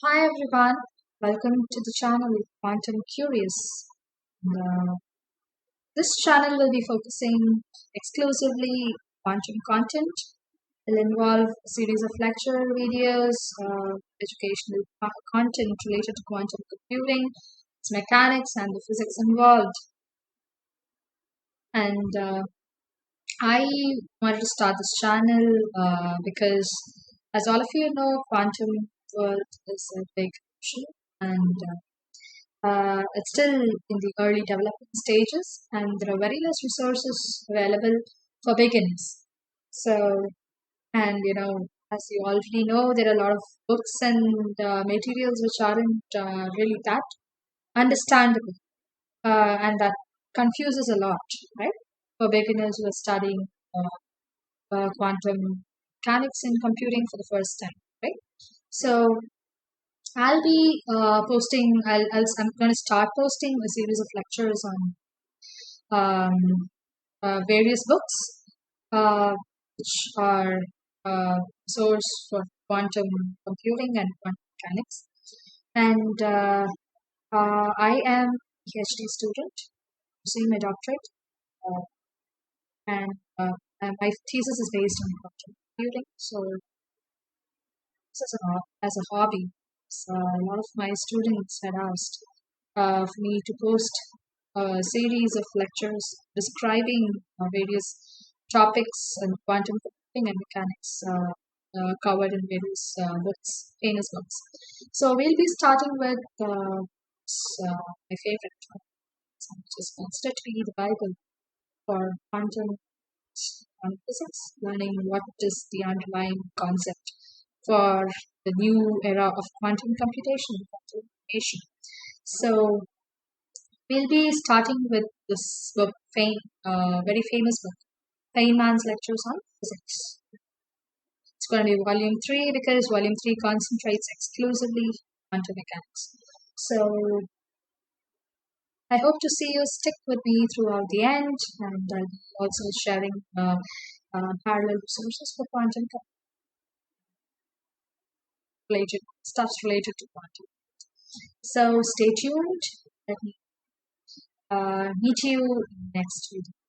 Hi everyone, welcome to the channel Quantum Curious. This channel will be focusing exclusively quantum content. It will involve a series of lecture videos, educational content related to quantum computing, its mechanics, and the physics involved. And I wanted to start this channel because, as all of you know, quantum world is a big ocean and it's still in the early development stages, and there are very less resources available for beginners. So, and as you already know, there are a lot of books and materials which aren't really that understandable, and that confuses a lot, right? For beginners who are studying quantum mechanics and computing for the first time, right? So, I'm going to start posting a series of lectures on um, various books, which are source for quantum computing and quantum mechanics. And I am a PhD student, pursuing my doctorate, uh, and my thesis is based on quantum computing. So, this is as a hobby. So a lot of my students had asked for me to post a series of lectures describing various topics in quantum computing and mechanics covered in various books, famous books. So we'll be starting with my favorite topic, which is considered to be the Bible for quantum physics, learning what is the underlying concept for the new era of quantum computation, quantum information. So we'll be starting with this book, very famous book, Feynman's Lectures on Physics. It's going to be volume 3 because volume 3 concentrates exclusively on quantum mechanics. So I hope to see you stick with me throughout the end, and I'll be also sharing parallel resources for quantum related stuffs related to quantum. So stay tuned. Let me meet you in the next video.